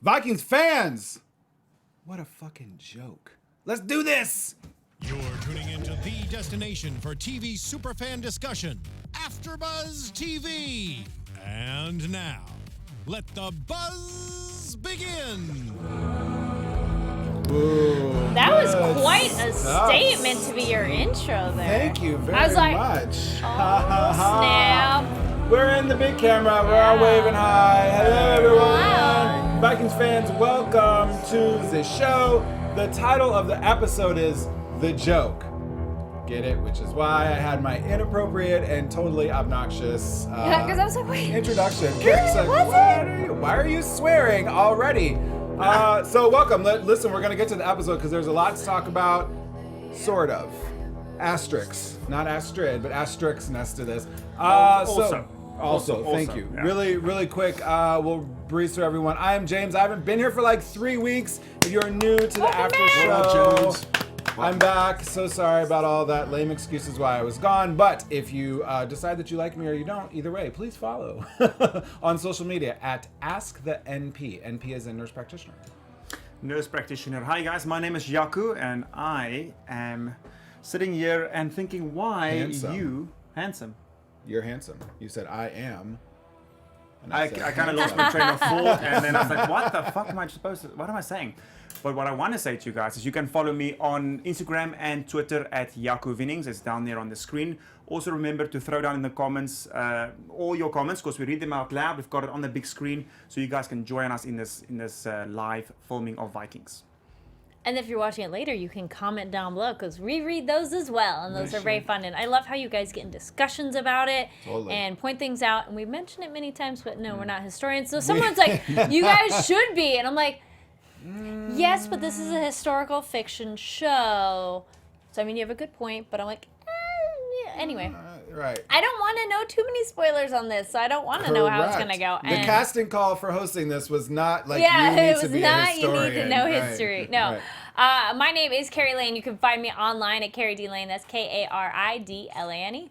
Vikings fans! What a fucking joke. Let's do this! You're tuning into the destination for TV superfan discussion, AFTERBUZZ TV. And now, let the buzz begin. Ooh, that was quite a statement to be your intro there. Thank you very I was like, much. Oh, snap. We're in the big camera. We're all waving high. Hello, everyone. Wow. Vikings fans, welcome to the show. The title of the episode is The Joke. Get it? Which is why I had my inappropriate and totally obnoxious Because I was like, wait. introduction. Really? Karen's like, Was it? why are you swearing already? So welcome. Listen, we're going to get to the episode because there's a lot to talk about. Sort of. Asterisks. Not Astrid, but asterisks next to this. Also, thank you. Yeah. Really quick, we'll breeze through everyone. I am James. I haven't been here for like 3 weeks. If you're new to the after show, I'm back. So sorry about all that lame excuses why I was gone. But if you decide that you like me or you don't, either way, please follow on social media at AskTheNP. NP is in nurse practitioner. Nurse practitioner. Hi guys, my name is Jaco and I am sitting here and thinking why handsome. You're handsome. You said I am. And I said, kind of lost my train of thought and then I was like, what the fuck am I supposed to, what am I saying? But what I want to say to you guys is you can follow me on Instagram and Twitter at Jaco Vienings. It's down there on the screen. Also remember to throw down in the comments all your comments because we read them out loud. We've got it on the big screen so you guys can join us in this live filming of Vikings. And if you're watching it later, you can comment down below because we read those as well. And those are very fun. And I love how you guys get in discussions about it and point things out. And we've mentioned it many times, but no, we're not historians. So someone's like, you guys should be. And I'm like, yes, but this is a historical fiction show. So, I mean, you have a good point, but I'm like, yeah. Anyway. Right. I don't want to know too many spoilers on this, so I don't want to know how it's going to go. The casting call for hosting this was not like you need it was to be not a historian. you need to know Right. history. No. Right. My name is Kari Lane. You can find me online at Kari D Lane. That's Karidlane.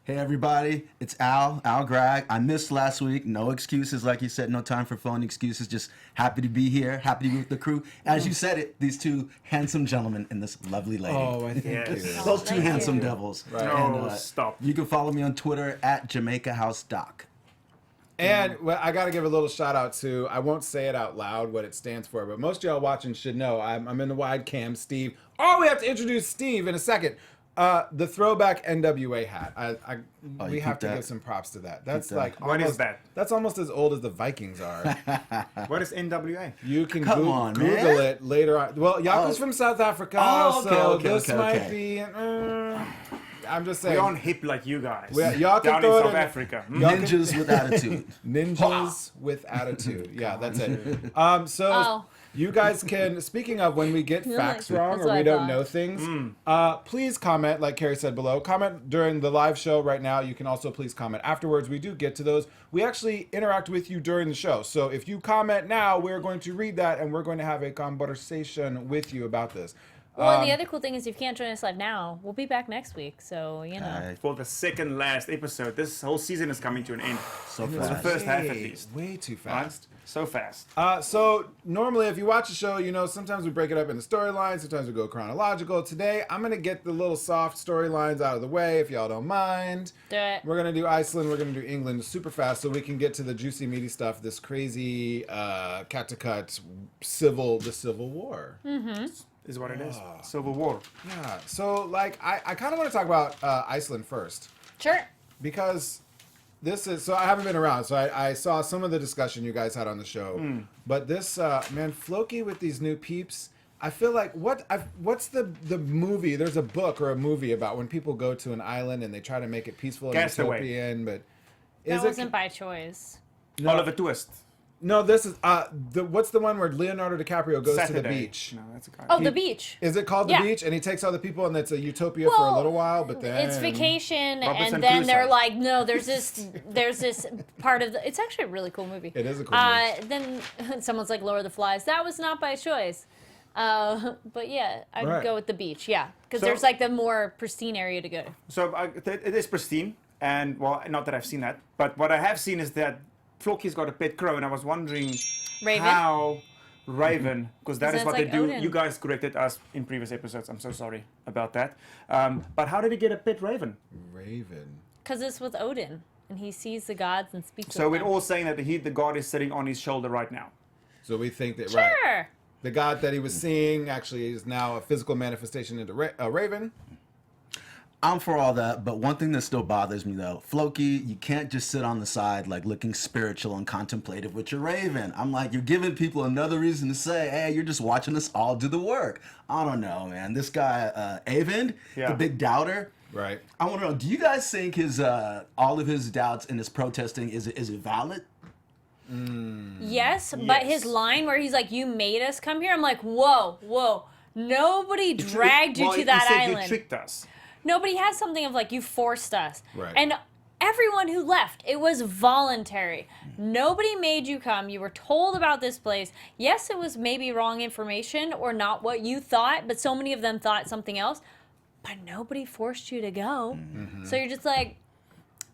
Hey everybody, it's Al Gragg. I missed last week, no excuses like you said, no time for phone excuses, just happy to be here, happy to be with the crew. As you said it, these two handsome gentlemen and this lovely lady. Oh, I think Yes. Those two thank handsome you. devils. Right. No, And, stop. You can follow me on Twitter at JamaicaHouseDoc. And I got to give a little shout out to, I won't say it out loud what it stands for, but most of y'all watching should know. I'm in the wide cam, Steve. Oh, we have to introduce Steve in a second. The throwback NWA hat. We have to give some props to that. That's like What is almost, that? That's almost as old as the Vikings are. What is NWA? You can Come on, Google man. it later on. Well, Yaku's from South Africa, so this might be. I'm just saying. We aren't hip like you guys. Y'all can down throw in it South in- Africa. Ninjas with attitude. Ninjas with attitude. Yeah, that's it. So you guys can, speaking of when we get facts wrong That's or what we I don't thought. know things, please comment, like Kari said below. Comment during the live show right now. You can also please comment afterwards. We do get to those. We actually interact with you during the show. So if you comment now, we're going to read that and we're going to have a conversation with you about this. Well, and the other cool thing is if you can't join us live now, we'll be back next week. So, you know. For the second last episode, this whole season is coming to an end. So For the fast. first half at least. Way too Right? fast. So fast. So normally if you watch a show, you know, sometimes we break it up into storylines, sometimes we go chronological. Today, I'm going to get the little soft storylines out of the way if y'all don't mind. Do it. We're going to do Iceland, we're going to do England super fast so we can get to the juicy, meaty stuff, this crazy cut-to-cut the Civil War. Is what it is. Civil War. Yeah, so like I kind of want to talk about Iceland first Sure. because this is, so I haven't been around, so I saw some of the discussion you guys had on the show, but this, man, Floki with these new peeps, I feel like, what's the movie, there's a book or a movie about when people go to an island and they try to make it peaceful and Castaway. utopian, but That wasn't by choice. Oliver Twist. No, this is, what's the one where Leonardo DiCaprio goes to the Saturday. beach? No, that's a guy. Oh, the beach. Is it called The Yeah. Beach? And he takes all the people and it's a utopia for a little while, but then... It's vacation, Robinson and then they're Crusoe. like, no, there's this part of the. It's actually a really cool movie. It is a cool movie. Then someone's like, Lord of the Flies. That was not by choice. But yeah, I'd Right. go with the beach. Yeah, because So- there's like the more pristine area to go. So it is pristine, and well, not that I've seen that, but what I have seen is that Floki's got a pet crow, and I was wondering Raven? how Raven, because that is Because what they that's do. like Odin. You guys corrected us in previous episodes. I'm so sorry about that. But how did he get a pet raven? Raven. Because it's with Odin, and he sees the gods and speaks So with we're them. all saying that the god is sitting on his shoulder right now. So we think that Sure. right, the god that he was seeing actually is now a physical manifestation into a raven. I'm for all that, but one thing that still bothers me though, Floki, you can't just sit on the side like looking spiritual and contemplative with your raven. I'm like, you're giving people another reason to say, hey, you're just watching us all do the work. I don't know, man. This guy, Avend, the big doubter. Right. I want to know, do you guys think his all of his doubts and his protesting, is it valid? Yes, but his line where he's like, "You made us come here," I'm like, whoa. Nobody dragged you to that he said island. You tricked us. Nobody has something of like, you forced us. Right. And everyone who left, it was voluntary. Nobody made you come. You were told about this place. Yes, it was maybe wrong information or not what you thought, but so many of them thought something else. But nobody forced you to go. So you're just like,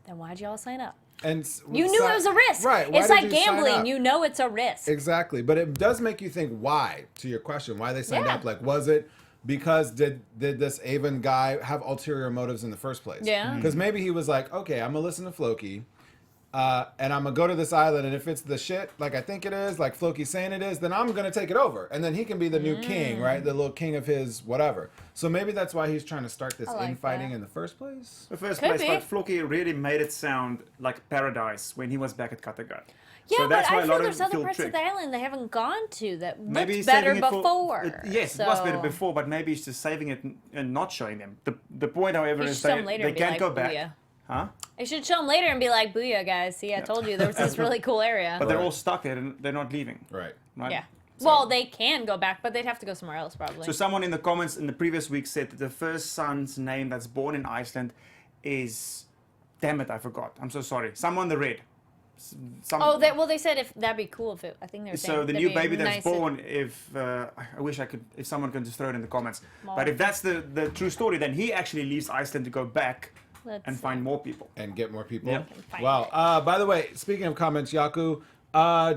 then why'd y'all sign up? And You knew it was a risk. Right. Why It's did like you sign gambling. up? You know it's a risk. Exactly, but it does make you think why, to your question, why they signed Yeah. up. Like, was it because did this Avon guy have ulterior motives in the first place? Yeah. Because maybe he was like, okay, I'm gonna listen to Floki, and I'm gonna go to this island, and if it's the shit like I think it is, like Floki's saying it is, then I'm gonna take it over, and then he can be the new king, right? The little king of his whatever. So maybe that's why he's trying to start this I like infighting that. in the first place. The first Could place, be. but Floki really made it sound like paradise when he was back at Kattegat. Yeah, So that's but why I a feel lot there's of other feel parts of tricked. the island they haven't gone to that Maybe looked he's better saving it before. Yes, it was better So- before, but maybe he's just saving it and not showing them. The point, however, You is should show they, them later they and be can't like, go back. "Booyah." Huh? They should show them later and be like, "Booyah, guys! See, I told you there was this really cool area." But they're all stuck there and they're not leaving. Right. Right? Yeah. Well, they can go back, but they'd have to go somewhere else probably. So someone in the comments in the previous week said that the first son's name that's born in Iceland is... Damn it, I forgot. I'm so sorry. Someone the red. They said if that'd be cool if it. I think they were saying So the that'd new be baby that's nice if- born, if I wish I could, if someone can just throw it in the comments. Well, But if that's the true story, then he actually leaves Iceland to go back Let's and see. find more people. And get more people. Yeah. Find Wow. By the way, speaking of comments, Jaco,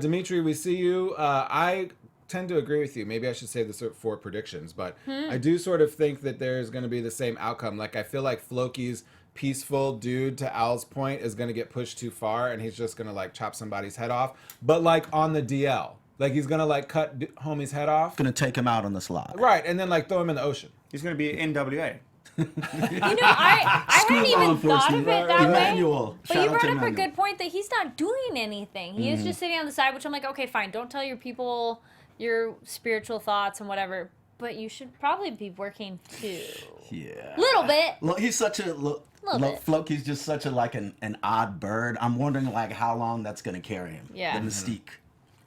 Dimitri, we see you. I tend to agree with you. Maybe I should save this for predictions, but I do sort of think that there's going to be the same outcome. Like, I feel like Floki's peaceful dude, to Al's point, is going to get pushed too far, and he's just going to like chop somebody's head off. But like on the DL, like he's going to like cut homie's head off. Gonna take him out on the slide. Right, and then like throw him in the ocean. He's going to be NWA. You know, I hadn't even thought of it that way. Emmanuel. But Shout you out to brought up a Emmanuel. good point that he's not doing anything. He is just sitting on the side, which I'm like, okay, fine. Don't tell your people your spiritual thoughts and whatever. But you should probably be working too. Yeah. Little bit. Look, he's such a look. Little bit. Floki's just such a like an odd bird. I'm wondering like how long that's gonna carry him. Yeah. The mystique.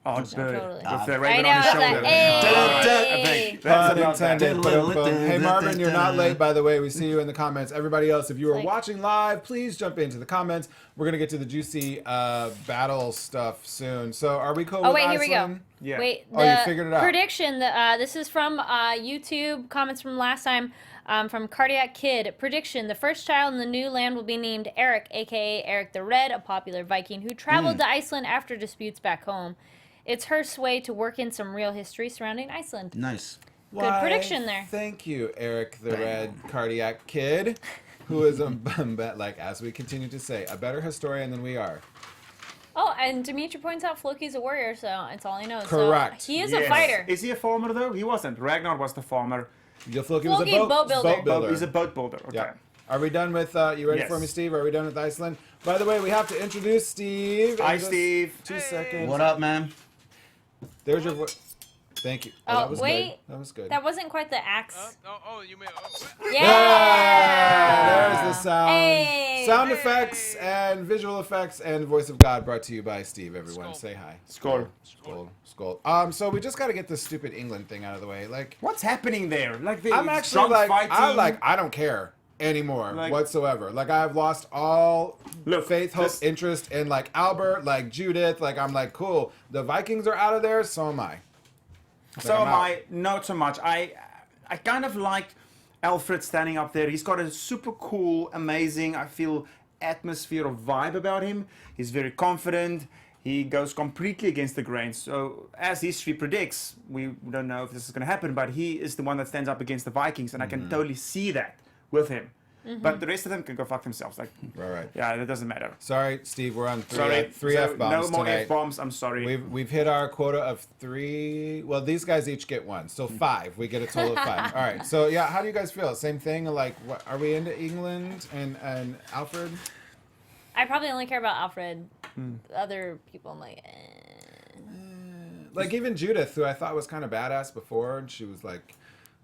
Odd bird. totally. With the I raven know. on his It's shoulder. like, hey. That's Pun about that. intended. Boom. Hey Marvin, you're not late, by the way. We see you in the comments. Everybody else, if you are Like- watching live, please jump into the comments. We're gonna get to the juicy battle stuff soon. So are we cool with Wait, here we go. Iceland? Yeah. Wait, Oh, you figured it out. prediction. This is from YouTube comments from last time from Cardiac Kid. Prediction: the first child in the new land will be named Eric, aka Eric the Red, a popular Viking who traveled to Iceland after disputes back home. It's Hirst's way to work in some real history surrounding Iceland. Nice. Good prediction there. Thank you, Eric the Red Cardiac Kid, who is like as we continue to say, a better historian than we are. Oh, and Dimitri points out Floki's a warrior, so it's all he knows. Correct. So he is Yes. a fighter. Is he a farmer though? He wasn't. Ragnar was the farmer. Floki was a Floki's boat builder. He's a boat builder. Okay. Yeah. Are we done with, you ready Yes. for me, Steve? Are we done with Iceland? By the way, we have to introduce Steve. Hi, in just Steve. 2 seconds. What up, man? There's your voice. Thank you. Oh, that was wait. good. That was good. That wasn't quite the axe. You may. Yeah. There's the sound. Hey. Sound effects and visual effects and voice of God brought to you by Steve, everyone. Skål. Say hi. Skål. Skål. So we just got to get this stupid England thing out of the way. Like, What's happening there? Like the I'm actually drunk like, fighting. I don't care anymore Like- whatsoever. Like, I've lost all Look, faith, hope, this- interest in like Albert, like Judith. Like, I'm like, cool. The Vikings are out of there. So am I. So I'm am out. I. Not so much. I kind of like Alfred standing up there. He's got a super cool, amazing, I feel, atmosphere of vibe about him. He's very confident. he goes completely against the grain. So, as history predicts, we don't know if this is going to happen, but he is the one that stands up against the Vikings, and I can totally see that with him. But the rest of them can go fuck themselves. Like, Right. yeah, that doesn't matter. Sorry, Steve. We're on Sorry, three so F-bombs no more tonight. F-bombs. I'm sorry. We've hit our quota of 3. Well, these guys each get 1, so 5. We get a total of 5. All right. So yeah, how do you guys feel? Same thing? Like, what, are we into England and Alfred? I probably only care about Alfred. Other people, I'm like, Like even Judith, who I thought was kind of badass before, and she was like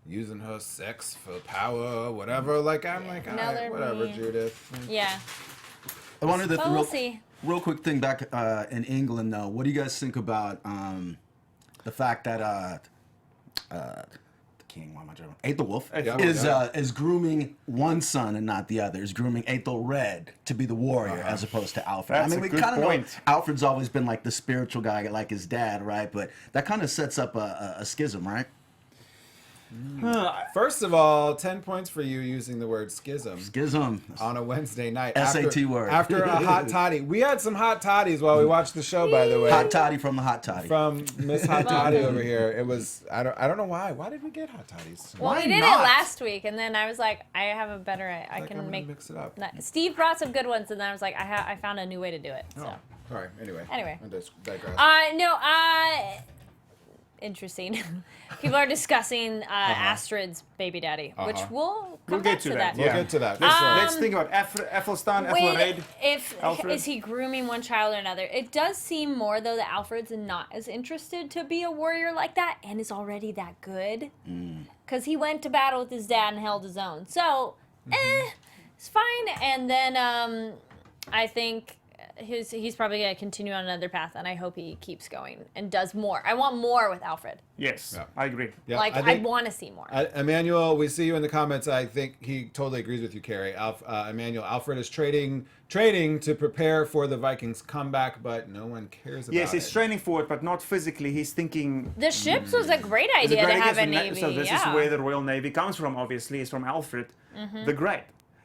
using her sex for power, whatever. Like I'm like, all right, Another whatever, me. Judith. Like, yeah. I wonder But we'll see. real quick thing back in England though. What do you guys think about the fact that the king, why am I drawing? Aethelwulf is grooming one son and not the other. Is grooming Aethelred to be the warrior as opposed to Alfred. That's I mean, a we good kind of know point. Alfred's always been like the spiritual guy, like his dad, right? But that kind of sets up a schism, right? First of all, 10 points for you using the word schism Schism. on a Wednesday night. SAT word. After a hot toddy. We had some hot toddies while we watched the show, by the way. Hot toddy from the hot toddy. From Miss Hot Toddy over here. It was, I don't know why. Why did we get hot toddies? Well, we did it last week, and then I was like, I have a better. I Like, I'm can gonna make. mix it up. Steve brought some good ones, and then I was like, I found a new way to do it. So. Oh, sorry. Anyway. Anyway. I just digress. No, interesting. People are discussing Astrid's baby daddy, which we'll come back get to to that, that. We'll yeah. get to that. Let's think about Athelstan, Ethelred. Alfred. Is he grooming one child or another? It does seem more though that Alfred's not as interested to be a warrior like that, and is already that good, because he went to battle with his dad and held his own. So, it's fine. And then I think he's probably gonna continue on another path, and I hope he keeps going and does more. I want more with Alfred. Yes, Yeah. I agree. Yeah, Like I I think- want to see more. Emmanuel, we see you in the comments. I think he totally agrees with you, Kari. Emmanuel, Alfred is training to prepare for the Vikings' comeback, but no one cares about Yes, he's it. training for it, but not physically. He's thinking. The ships was a great It's a idea great to have a idea. navy. So this yeah. is where the Royal Navy comes from. Obviously, is from Alfred the Great.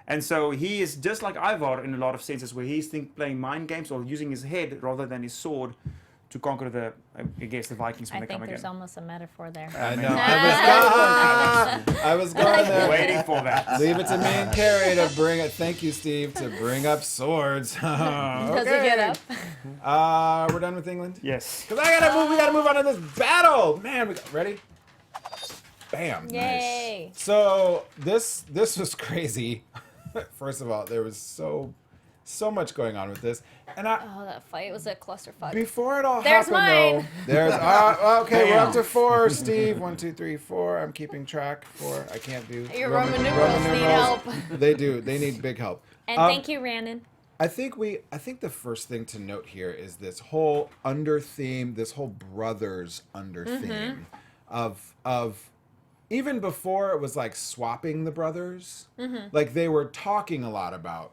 And so he is just like Ivar in a lot of senses, where he's playing mind games or using his head rather than his sword to conquer the Vikings when I they come think there's again. almost a metaphor there. I know. I was going there. Waiting for that. Leave it to me and Kari to bring it. Thank you, Steve, to bring up swords. Does it Okay. get up? We're done with England? Yes. Because we gotta move on to this battle. Man, ready? Bam. Yay. Nice. So this was crazy. First of all, there was so much going on with this. And Oh, that fight was a clusterfuck. before it all There's happened mine. though, there's okay, we're up to 4, Steve. 1, 2, 3, 4. I'm keeping track. 4. I can't do Your Roman numerals need help. They do. They need big help. And thank you, Rhiannon. I think the first thing to note here is this whole under theme, this whole brothers under theme of even before it was like swapping the brothers, like they were talking a lot about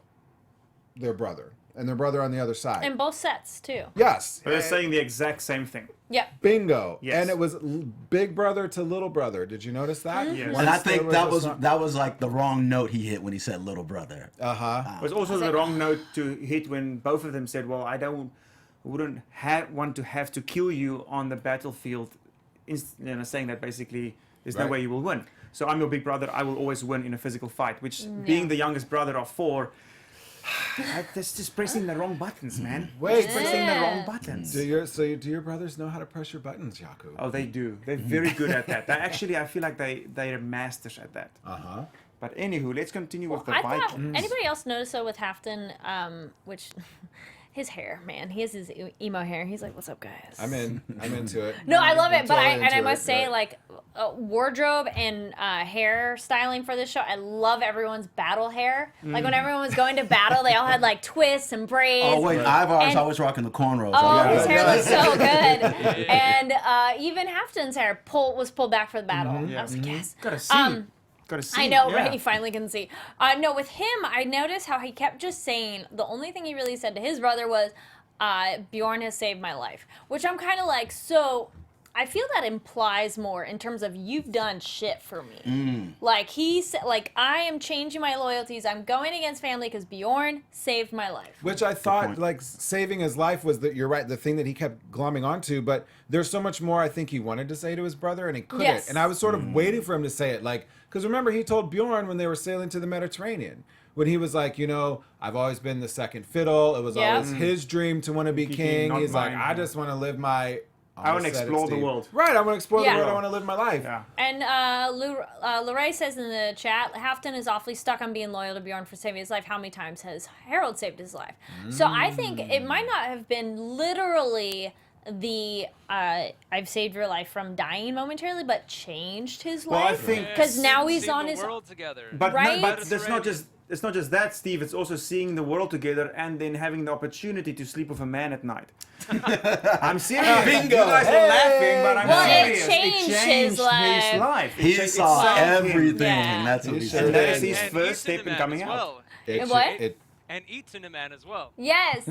their brother and their brother on the other side. In both sets, too. Yes. But they're saying the exact same thing. Yep. Bingo. Yes. And it was big brother to little brother. Did you notice that? Yes. And I think that was Uh that was like the wrong note he hit when he said little brother. huh. It was also the wrong note to hit when both of them said, well, wouldn't want to have to kill you on the battlefield, saying that basically there's no Right. way you will win. So I'm your big brother, I will always win in a physical fight, which being the youngest brother of 4, that's just pressing the wrong buttons, man. Wait. Just pressing the wrong buttons. Do your brothers know how to press your buttons, Jaco? Oh, they do. They're very good at that. I feel like they're masters at that. Uh-huh. But anywho, let's continue with the I thought, Vikings. anybody else notice though with Halfdan, which his hair, man, he has his emo hair. He's like, "What's up, guys?" I'm into it. No, I love it, but totally I into must it, say, but- like, wardrobe and hair styling for this show, I love everyone's battle hair. Like when everyone was going to battle, they all had like twists and braids. Oh wait, Ivar's And- always rocking the cornrows. Oh, I love his that. hair was so good, and even Halfdan's hair was pulled back for the battle. I was like, yes. Gotta see. Gotta see. I know, yeah. right? You finally can see. No, with him, I noticed how he kept just saying, the only thing he really said to his brother was, Bjorn has saved my life. Which I'm kind of like, so I feel that implies more in terms of you've done shit for me. Like he said, like I am changing my loyalties. I'm going against family because Bjorn saved my life. Which I thought, like, saving his life was you're right, the thing that he kept glomming onto. But there's so much more I think he wanted to say to his brother, and he couldn't. Yes. And I was sort of waiting for him to say it, like, because remember he told Bjorn when they were sailing to the Mediterranean, when he was like, I've always been the second fiddle. It was always his dream to want to be king. He's like, I just want to live my. I want to explore the world. Right, I want to explore the world. I want to live my life. Yeah. And Lorraine says in the chat, Halfdan is awfully stuck on being loyal to Bjorn for saving his life. How many times has Harold saved his life? So I think it might not have been literally the I've saved your life from dying momentarily, but changed his Well, I life. think- Because now he's Seen on the his world together. But Right? but it's not just that, Steve. It's also seeing the world together and then having the opportunity to sleep with a man at night. I'm serious. Bingo. You guys are laughing, but I'm Well, it serious. changed his life. He It saw saved him. everything. Yeah. That's what he He said. sure And that is did. his And first eats step in in a coming man out. as well. And what? And eats in a man as well. Yes.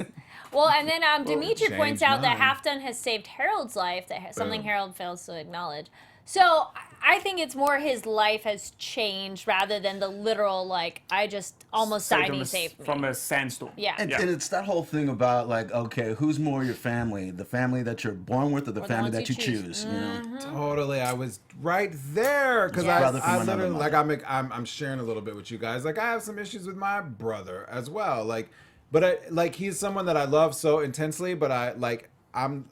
Well, and then Dimitri points changed out that mine. Halfdan has saved Harold's life, something Boom. Harold fails to acknowledge. So I think it's more his life has changed rather than the literal, like, I just almost died and he saved me. From a sandstorm. Yeah. And it's that whole thing about, like, okay, who's more your family? The family that you're born with or the the family ones that you you choose. choose? You know? Totally, I was right there because Yes. Brother from I another literally mother. I'm sharing a little bit with you guys. Like I have some issues with my brother as well. But he's someone that I love so intensely. But I'm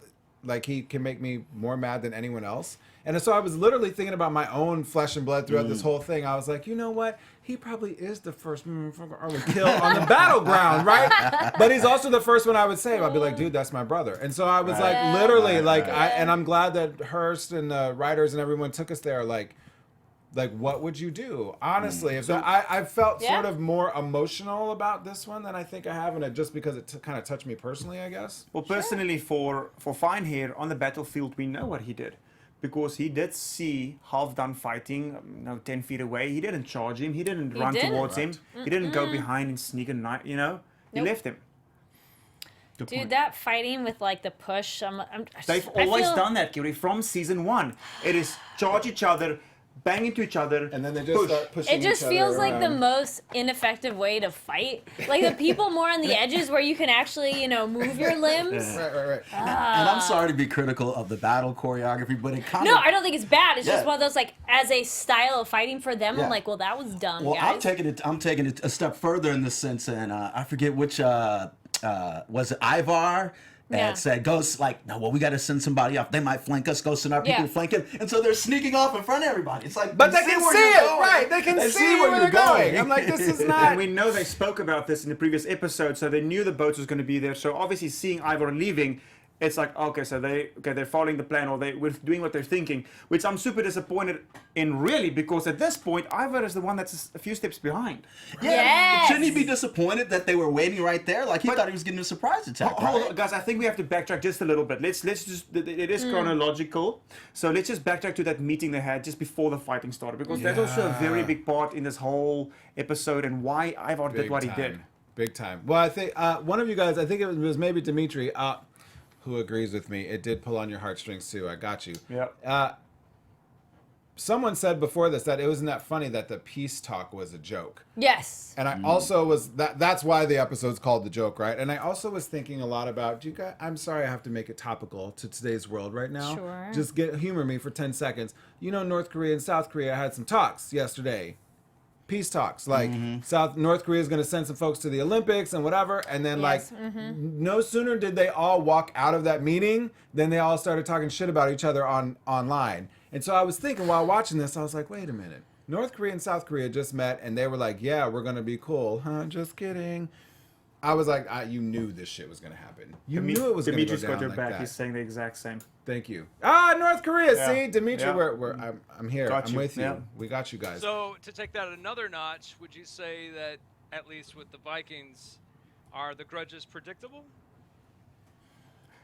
like he can make me more mad than anyone else. And so I was literally thinking about my own flesh and blood throughout this whole thing. I was like, you know what? He probably is the first motherfucker I would kill on the battleground, right? But he's also the first one I would save. I'd be like, dude, that's my brother. And so I was like, literally, and I'm glad that Hirst and the writers and everyone took us there. Like, what would you do? Honestly, I felt sort of more emotional about this one than I think I have, and it just because it kind of touched me personally, I guess. Well, personally, for Fine here on the battlefield, we know what he did. Because he did see Halfdan fighting 10 feet away. He didn't charge him. He didn't run didn't. towards him. He didn't go behind and sneak a knife, He Nope. left him. Good Dude, point. that fighting with, like, the push, They've I always feel- done that, Kiri, from season 1. It is charge each other, bang into each other, And then they just start pushing It just each feels other like the around. most ineffective way to fight. Like the people more on the edges where you can actually, move your limbs. Right. And I'm sorry to be critical of the battle choreography, but it kind No, of... I don't think it's bad. It's just Yeah. one of those, like, as a style of fighting for them, Yeah. I'm like, well, that was dumb, Well, guys. I'm taking it a step further in this sense, and I forget which was it Ivar that Yeah. said, we got to send somebody off. They might flank us. Go send our people Yeah. to flank him, and so they're sneaking off in front of everybody. It's like, But you they can where see you're it, going. right? They can see where you're they're going. I'm like, this is not. And we know they spoke about this in the previous episode, so they knew the boat was going to be there. So obviously, seeing Ivar leaving, it's like, okay, so they're following the plan, or we're doing what they're thinking, which I'm super disappointed in, really, because at this point, Ivar is the one that's a few steps behind. Yeah, Yes. shouldn't he be disappointed that they were waiting right there? Like he But- thought he was getting a surprise attack. Hold right? on, guys. I think we have to backtrack just a little bit. Let's just. It is chronological, so let's just backtrack to that meeting they had just before the fighting started, because that's also a very big part in this whole episode and why Ivar did what he did. Big time. Well, I think one of you guys, I think it was maybe Dimitri, who agrees with me. It did pull on your heartstrings too. I got you. Yeah. Someone said before this that it wasn't that funny that the peace talk was a joke. Yes. And I also was that's why the episode's called The Joke, right? And I also was thinking a lot about, I'm sorry I have to make it topical to today's world right now. Sure. Just humor me for 10 seconds. North Korea and South Korea had some talks yesterday. Peace talks. Like North Korea is going to send some folks to the Olympics and whatever. And then Yes, no sooner did they all walk out of that meeting than they all started talking shit about each other online. And so I was thinking while watching this, I was like, wait a minute. North Korea and South Korea just met and they were like, yeah, we're going to be cool. Huh? Just kidding. I was like, you knew this shit was going to happen. You knew it was going to go Dimitri's down got your like back. that. He's saying the exact same. Thank you. North Korea. Yeah. See, Dimitri, Yeah. I'm here. Got I'm you. with you. Yeah. We got you guys. So to take that another notch, would you say that at least with the Vikings, are the grudges predictable?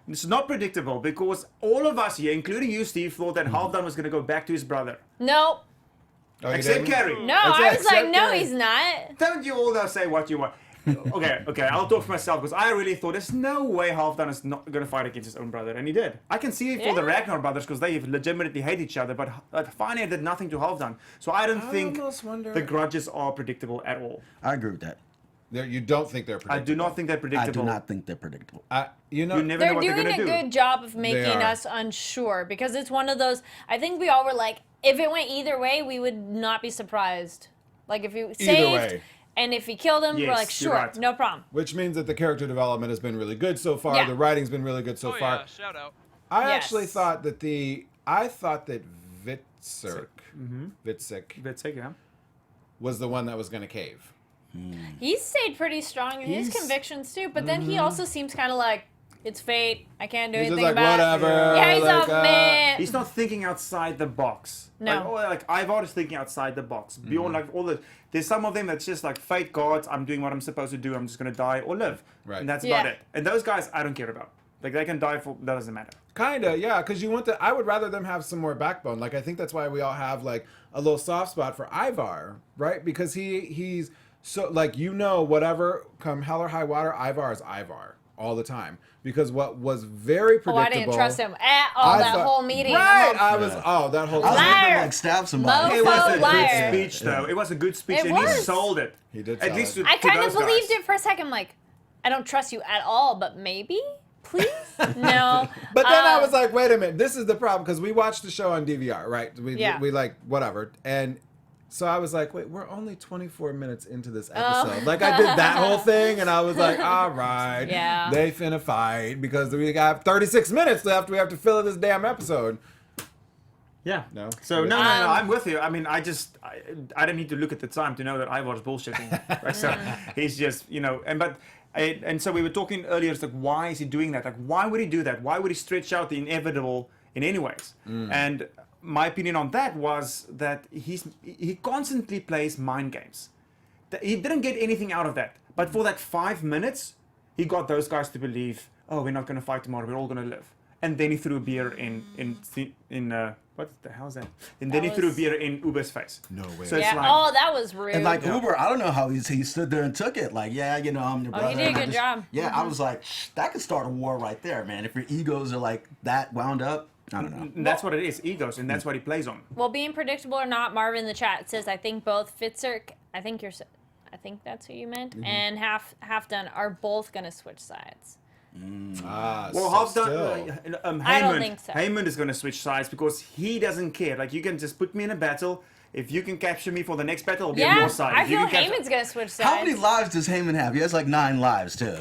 It's not predictable because all of us here, including you, Steve, thought that Halfdan was going to go back to his brother. Nope. Oh, you Except didn't? Kari. No, I was like, Except no, Kari. he's not. Don't you all now say what you want. okay, I'll talk for myself because I really thought there's no way Halfdan is not going to fight against his own brother, and he did. I can see it for the Ragnar brothers because they legitimately hate each other, but Fafnir did nothing to Halfdan. So I don't think the grudges are predictable at all. I agree with that. You don't think they're predictable? I do not think they're predictable. I do not think they're predictable. You know, You never know They're what they're doing going to a do. good job of making are. us unsure because it's one of those. I think we all were like, if it went either way, we would not be surprised. Like if you saved way. and if he killed him, we're Yes, like, you're sure, right. no problem. which means that the character development has been really good so far. Yeah. The writing's been really good so Oh far. yeah, shout out. I Yes. actually thought that Vitsik Vitsik, yeah. was the one that was going to cave. He stayed pretty strong in his He's- convictions too, but then he also seems kind of like, it's fate. I can't do He's just anything like, about whatever. it. Yeah, he's like, all meh. He's not thinking outside the box. No. Like Ivar is thinking outside the box. Bjorn, like all the, there's some of them that's just like fate gods. I'm doing what I'm supposed to do. I'm just gonna die or live, Right. and that's Yeah. about it. And those guys, I don't care about. Like they can die for that doesn't matter. Kinda, yeah, because you want I would rather them have some more backbone. Like I think that's why we all have like a little soft spot for Ivar, right? Because he's so like whatever come hell or high water, Ivar is Ivar all the time. Because what was very predictable. Oh, I didn't trust him at all I that thought- whole meeting. Right, I'm all- I was that whole I was time. hoping Liar. like stab somebody. Mo- It was a liar. good speech, though. It was a good speech, It and he was. sold it. He did At sell least it. to, I kind to of those believed guys. it for a second. Like, I don't trust you at all, but maybe, please, no. But then I was like, wait a minute, this is the problem because we watched the show on DVR, right? We like whatever, and so I was like, wait, we're only 24 minutes into this episode. Like I did that whole thing, and I was like, all right, Yeah. they finna fight because we got 36 minutes left. We have to fill this damn episode. Yeah. No? So no, I'm with you. I mean, I don't need to look at the time to know that Ivar's bullshitting. Right? So he's just, and so we were talking earlier. It's like, why is he doing that? Like, why would he do that? Why would he stretch out the inevitable in any ways? And my opinion on that was that he constantly plays mind games. He didn't get anything out of that, but for that 5 minutes, he got those guys to believe, oh, we're not going to fight tomorrow. We're all going to live. And then he threw a beer in what the hell is that? And then he threw a beer in Uber's face. No way. So it's Yeah. like, Oh, that was rude. And like Uber, I don't know how he stood there and took it. Like, yeah, I'm your brother. he did a and I good job. Yeah, I was like, that could start a war right there, man. If your egos are like that wound up, I don't know. and that's what it is, egos, and that's what he plays on. Well, being predictable or not, Marvin in the chat says, I think both Fitzurk, I think that's who you meant, and Half Done are both gonna switch sides. Ah, Well, so Halfdan, still. I don't think so. Haymond is going to switch sides because he doesn't care. Like, you can just put me in a battle. If you can capture me for the next battle, I'll be on Yeah, your side. I If you feel can capture- Heyman's gonna switch sides. How many lives does Heyman have? He has like 9 lives too.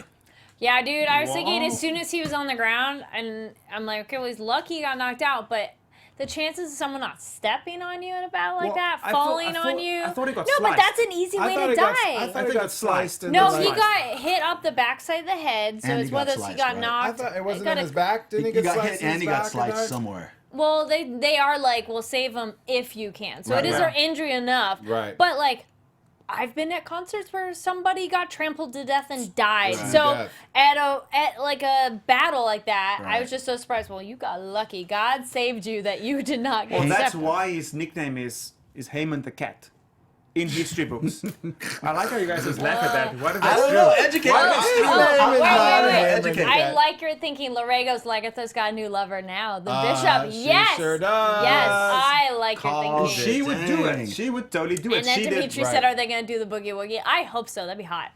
Yeah, dude, I was thinking Whoa. as soon as he was on the ground, and I'm like, okay, well, he's lucky he got knocked out, but the chances of someone not stepping on you in a battle like Well, that, I thought- falling I on thought- you. I thought he got no, but sliced. that's an easy way to die. I thought he got sliced in No, the he leg. got hit up the backside of the head, so And it's he got whether he sliced, got right? I knocked. thought it wasn't got in a- his back. Didn't he, He get got sliced hit in his and he back got or sliced not? somewhere. Well, they are like, we'll save him if you can. So Right, it is right. their injury enough. Right. But like, I've been at concerts where somebody got trampled to death and died. Right. So Death. at like a battle like that, I Right. was just so surprised. Well, you got lucky. God saved you that you did not get Well, that's stepped on. why his nickname is Haymond the Cat in history books. I like how you guys just laugh at that. What if I that's don't true? know. Educate What us. if it's true? Wait. Educate I that. like your thinking. Larego's Lagertha's got a new lover now. The Ah, bishop. she Yes. sure does. Yes, I like your Called thinking. She would do Dang. it. She would totally do it. And then She Dimitri did. said, right. "Are they going to do the boogie woogie?" I hope so. That'd be hot.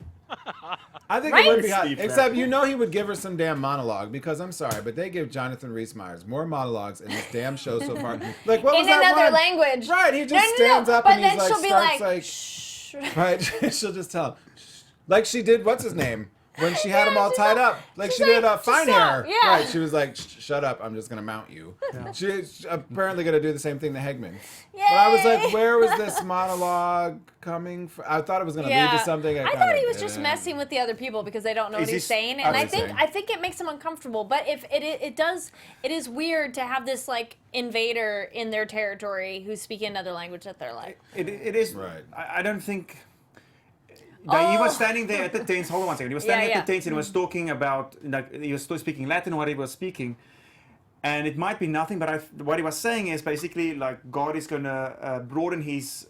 I think Right? it would be hot. Steve Except you know he would give her some damn monologue because I'm sorry, but they give Jonathan Rhys-Meyers more monologues in this damn show so far. Like what was In that another one? language. Right, he just No, no, no. stands up But and he's then like she'll be starts like, like shh. right. She'll just tell him, "Shh." Like she did. What's his name? When she had Yeah, him all she's tied like- up, like she's she did like, fine "Just stop." hair. Yeah. Right. She was like, "Shut up! I'm just gonna mount you." She's apparently gonna do the same thing to Hegman. But I was Yay. like, where was this monologue coming from? I thought it was gonna lead to something. I kinda thought he was just didn't. messing with the other people because they don't know Is what he he's s- saying, and Obviously. I think it makes them uncomfortable. But if it is weird to have this like invader in their territory who's speaking another language that they're like. It is. Right. I don't think. He Oh. was standing there at the tents. Hold on one second. He was standing Yeah, at the tents and he was talking about, like, he was still speaking Latin, what he was speaking. And it might be nothing, but what he was saying is basically like God is going to broaden his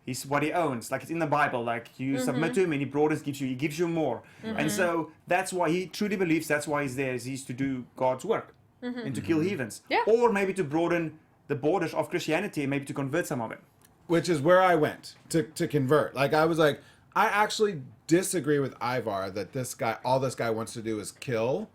he's what he owns. Like it's in the Bible. Like you submit to him and he broadens, he gives you more. And so that's why he truly believes that's why he's there, is he's to do God's work and to kill heathens. Yeah. Or maybe to broaden the borders of Christianity and maybe to convert some of it. Which is where I went to convert. Like I was like, I actually disagree with Ivar that all this guy wants to do is kill.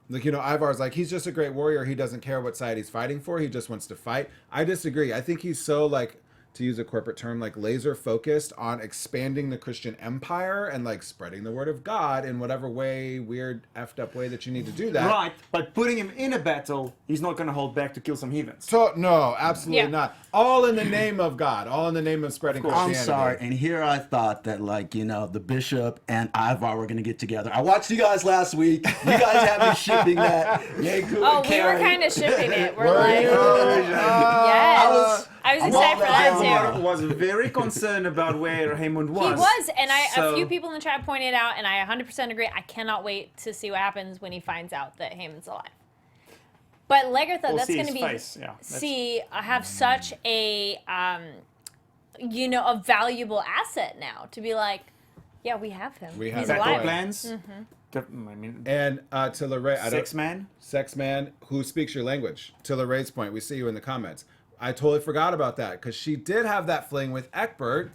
Like, Ivar's like, he's just a great warrior. He doesn't care what side he's fighting for. He just wants to fight. I disagree. I think he's so, like, to use a corporate term, like laser focused on expanding the Christian empire and like spreading the word of God in whatever way, weird, effed up way that you need to do that. Right, but putting him in a battle, he's not going to hold back to kill some heathens. So, no, absolutely not. All in the name of God. All in the name of spreading Christianity. I'm sorry, and here I thought that, like, the bishop and Ivar were going to get together. I watched you guys last week. You guys have me shipping that. Jaco and we were Kari. kind of shipping it. We're like, yes. I was excited for that too. I was very concerned about where Haemund was. He was, and a few people in the chat pointed out, and I 100% agree. I cannot wait to see what happens when he finds out that Haemund's alive. But Lagerthaand, that's going to be have such a a valuable asset now to be like, yeah, we have him. He's alive. Plans. And to Lorraine, Sex man, who speaks your language. To Lorraine's point, we see you in the comments. I totally forgot about that because she did have that fling with Eckbert,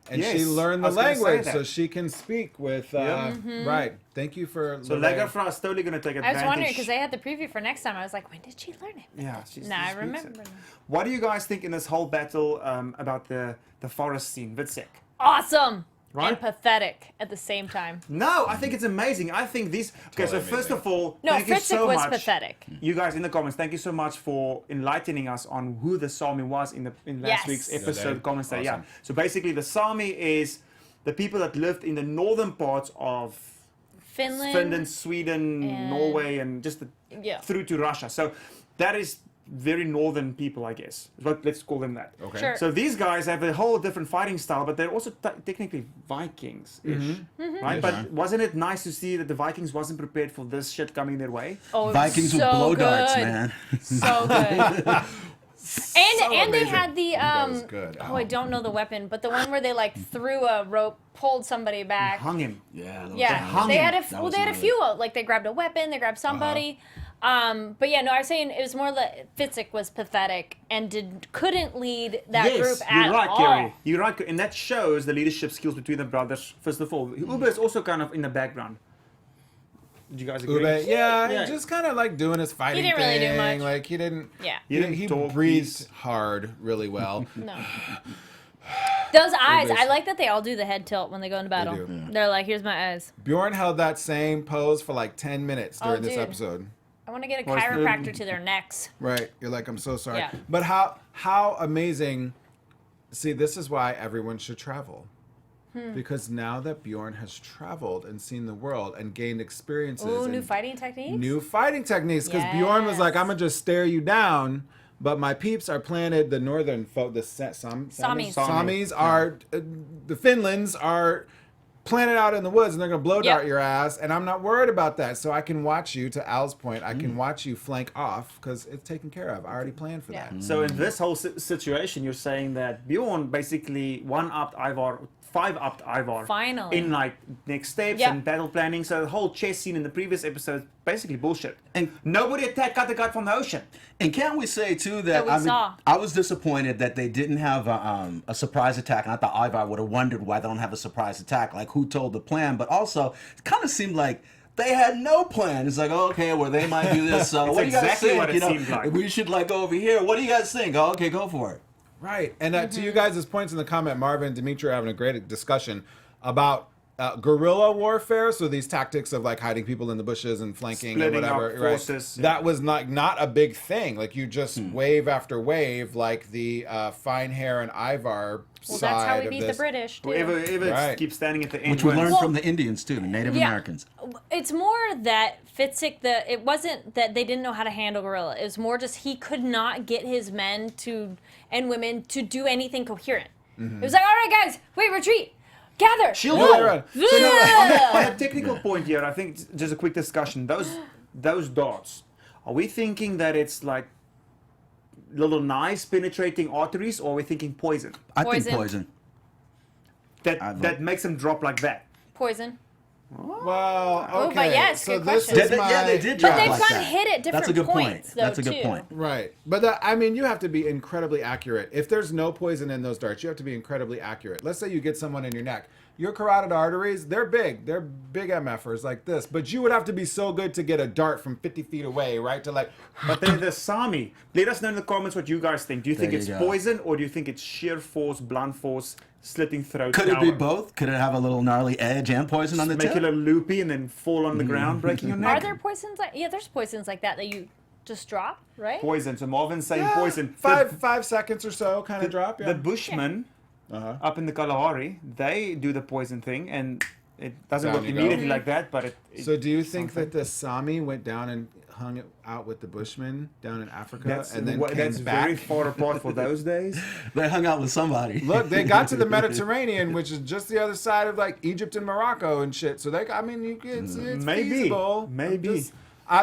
and she learned the language so she can speak with. Right. Thank you for. So Lagerthaand is totally going to take advantage. I was wondering because they had the preview for next time. I was like, when did she learn it? Yeah, I remember. What do you guys think in this whole battle about the forest scene, Vitsek? Awesome. Right? And pathetic at the same time. No, I think it's amazing. I think these. Okay, so first of all, no, thank you so was much. Pathetic. You guys in the comments, thank you so much for enlightening us on who the Sami was in last week's episode. Comments there, yeah. So basically, the Sami is the people that lived in the northern parts of Finland, Sweden, Norway, and just through to Russia. So that is very northern people, I guess. But let's call them that. Okay. Sure. So these guys have a whole different fighting style, but they're also technically Vikings-ish, right? But wasn't it nice to see that the Vikings wasn't prepared for this shit coming their way? Oh, Vikings with blow darts, man. So good. And they had the That was good. I don't know the weapon, but the one where they like threw a rope, pulled somebody back. Hung him. Yeah. They had a few. Like they grabbed a weapon, they grabbed somebody. But yeah, no, I was saying it was more that Vitsek was pathetic and couldn't lead that group at all. Kari. You're right, and that shows the leadership skills between the brothers. First of all, Ube is also kind of in the background. Did you guys agree? Ube, just kind of like doing his fighting thing. He didn't really do much. Like he didn't. Yeah. He breathed hard really well. No. Those eyes, I like that they all do the head tilt when they go into battle. They do. Yeah. They're like, here's my eyes. Bjorn held that same pose for like 10 minutes during this episode. I want to get a chiropractor to their necks. Right. You're like, I'm so sorry. Yeah. But how amazing. See, this is why everyone should travel. Because now that Bjorn has traveled and seen the world and gained experiences. Ooh, new fighting techniques? New fighting techniques. Because Bjorn was like, I'm going to just stare you down. But my peeps are planted, the northern folk, the Samis are, the Finlands are planted out in the woods and they're going to blow dart your ass. And I'm not worried about that. So I can watch you, to Al's point, I can watch you flank off because it's taken care of. I already planned for that. So in this whole situation, you're saying that Bjorn basically one-upped Ivar, 5-upped Ivar. Finally. In like next steps and battle planning. So the whole chess scene in the previous episode, basically bullshit. And nobody attacked Kattegat from the ocean. And can't we say too that I was disappointed that they didn't have a surprise attack, and I thought Ivar would have wondered why they don't have a surprise attack, like who told the plan. But also, it kind of seemed like they had no plan. It's like, okay, well they might do this. What do you guys think? What it seemed like. We should like go over here. What do you guys think? Oh, okay, go for it. Right. And to you guys' points in the comment, Marvin and Dimitri are having a great discussion about guerrilla warfare. So these tactics of like hiding people in the bushes and flanking splitting and whatever. up forces. Right? That was not a big thing. Like you just wave after wave, like the fine hair and Ivar side that's how we of beat this. the British, too. Whoever keeps standing at the end. Which we learned from the Indians too, the Native Americans. It's more that Vitsek, it wasn't that they didn't know how to handle guerrilla. It was more just he could not get his men and women to do anything coherent. It was like, all right, guys, wait, retreat. Gather. Shield No. wall. So on a technical point here, I think just a quick discussion. Those darts, are we thinking that it's like little knives penetrating arteries, or are we thinking poison? I think poison. that makes them drop like that? Poison. Well, okay. Oh, but yes, so good this question. is my... Yeah, they did But drop they've like gotten that. hit at different That's a good points, point. though, That's a good too. point. Right. But I mean, you have to be incredibly accurate. If there's no poison in those darts, you have to be incredibly accurate. Let's say you get someone in your neck. Your carotid arteries, they're big. They're big MFers like this. But you would have to be so good to get a dart from 50 feet away, right? To like... But then the Sami. Let us know in the comments what you guys think. Do you think There it's you go. poison or do you think it's sheer force, blunt force, slitting throat? Could it be power? both? Could it have a little gnarly edge and poison on the Make tip? you a little loopy and then fall on the ground, breaking your neck? Are there poisons like... Yeah, there's poisons like that you just drop, right? Poison. So Marvin's saying Yeah, poison. 5 seconds or so kind of drop, yeah. The Bushmen up in the Kalahari, they do the poison thing, and it doesn't Down work you go. immediately like that, but it So do you think that the Sami went down and hung it out with the Bushmen down in Africa that's, and then came that's back? very far apart for those days. They hung out with somebody. Look, they got to the Mediterranean, which is just the other side of like Egypt and Morocco and shit. So I mean, it's Maybe. feasible. Maybe.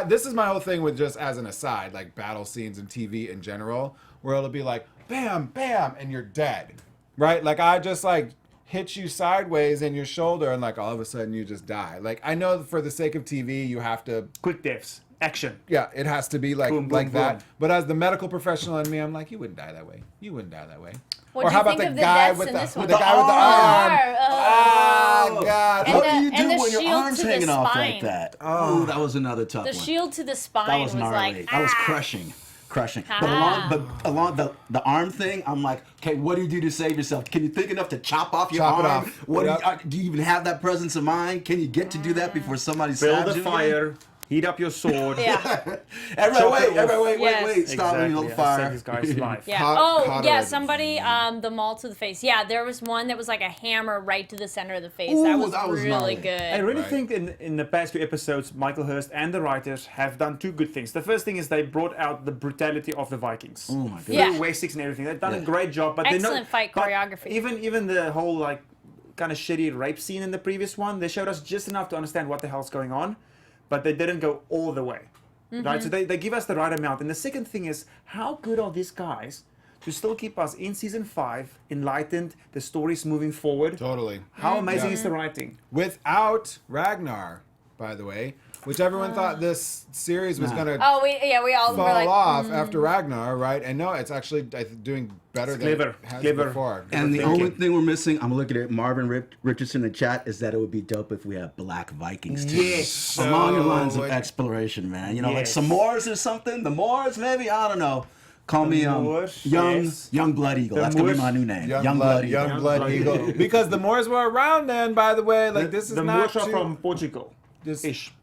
This is my whole thing with just as an aside, like battle scenes and TV in general, where it'll be like, bam, bam, and you're dead, right? Like I just like hit you sideways in your shoulder and like all of a sudden you just die. Like I know for the sake of TV, you have to, Quick deaths. Action. yeah, it has to be like Boom, boom, like that. boom. But as the medical professional in me, I'm like, you wouldn't die that way. You wouldn't die that way. What Or do how you about think the of the guy deaths with in the this one? with the guy with the arm? Ah, God. And What the- do you and do the when your shield arm's to the hanging off spine. like that? Oh, that was another tough The one. shield to the spine That was gnarly. like, That was ah. crushing. But Ah. along the arm thing, I'm like, okay, what do you do to save yourself? Can you think enough to chop off your Chop it arm? off. What Yep. do you even have that presence of mind? Can you get to do that before somebody Build stabs a you? fire. Heat up your sword. Yeah. Everybody, wait, Yes. Stop when you Exactly. on Save fire. this guy's life. Yeah. Caught Yeah. already. Somebody, the maul to the face. Yeah, there was one that was like a hammer right to the center of the face. Ooh, that was gnarly. really good. I really Right. think in the past few episodes, Michael Hirst and the writers have done two good things. The first thing is they brought out the brutality of the Vikings. Oh my Through Yeah. Wessex and everything. They've done a Yeah. great job. But Excellent they're not, fight but choreography. Even the whole like kind of shitty rape scene in the previous one, they showed us just enough to understand what the hell's going on, but they didn't go all the way. Right? So they give us the right amount. And the second thing is, how good are these guys to still keep us in season 5 enlightened, the story's moving forward? Totally. How amazing Yeah. is the writing? Without Ragnar, by the way, which everyone thought this series was going to Oh, we all were fall like, off after Ragnar, right? And no, it's actually doing better than clever, it has clever. before. And the thinking. only thing we're missing, I'm looking at Marvin Richardson in the chat, is that it would be dope if we have Black Vikings too. Yes. Along the lines of So- exploration, man. You know, like Yes. some Moors or something. The Moors, maybe, I don't know. Call me Moors, young yes. young Blood Eagle. The That's gonna be Moors- my new name. Young blood Eagle. blood eagle. Because the Moors were around then, by the way. Like this is the not Moors are too- from Portugal. this- Ish.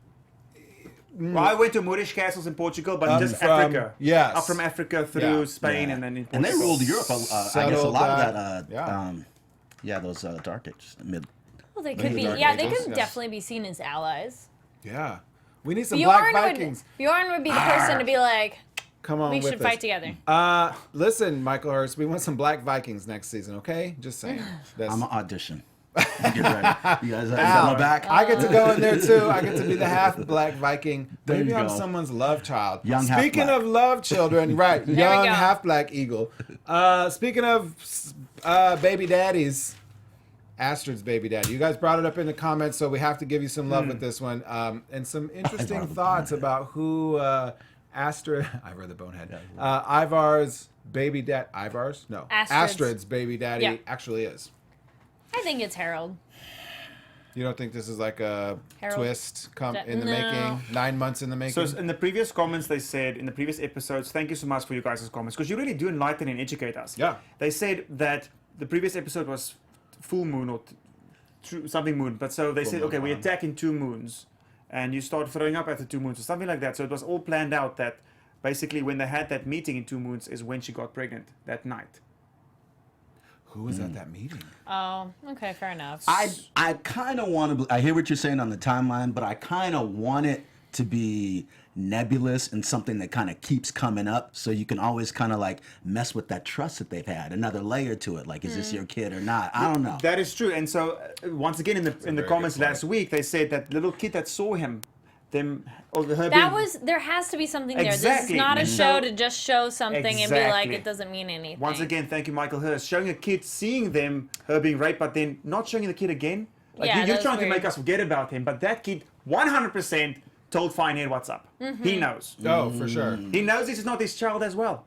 Well, I went to Moorish castles in Portugal, but just from- Africa. yes. Up from Africa through Yeah. Spain Yeah. and then in And they Portugal. ruled Europe. I guess a Settled lot of that, that. Those Dark Ages, mid. well, they could the be. Dark Yeah, they Ages, could yes. definitely be seen as allies. Yeah. We need some Black Bjorn Vikings. would be the person to be like, Come on we with should us. fight together. Listen, Michael Hirst, we want some Black Vikings next season, okay? Just saying. That's, I'm an audition. Get ready. You guys got my back? I get to go in there too. I get to be the half Black Viking. There Maybe you I'm go. someone's love child. Young half Speaking black. of love children, right? we Young go. half Black eagle. Speaking of baby daddies, Astrid's baby daddy. You guys brought it up in the comments, so we have to give you some love with this one. And some interesting thoughts about who Astrid, Ivar the Bonehead, Ivar's baby dad, Ivar's? No. Astrid's baby daddy Yeah. actually is. I think it's Harold. You don't think this is like a Harold. twist in the No. making? 9 months in the making? So in the previous comments, they said, in the previous episodes, thank you so much for you guys' comments, because you really do enlighten and educate us. Yeah. They said that the previous episode was full moon or something moon, but so they said, moon, okay, we attack in 2 moons, and you start throwing up after 2 moons, or something like that. So it was all planned out that basically when they had that meeting in 2 moons is when she got pregnant that night. Who was at that meeting? Oh, okay, fair enough. I kind of want to. I hear what you're saying on the timeline, but I kind of want it to be nebulous and something that kind of keeps coming up, so you can always kind of like mess with that trust that they've had. Another layer to it, like is this your kid or not? I don't know. That is true. And so once again in the very comments good point. last week, they said that little kid that saw him them or her That being, there has to be something there. This is Exactly. not a And show so- to just show something and be like, Exactly. it doesn't mean anything. once again, thank you, Michael Hirst, showing a kid, seeing her being raped, but then not showing the kid again. Like Yeah, you're that's trying to weird. make us forget about him, but that kid 100% told Finehair what's up. Mm-hmm. He knows. Oh, for sure. He knows this is not his child as well.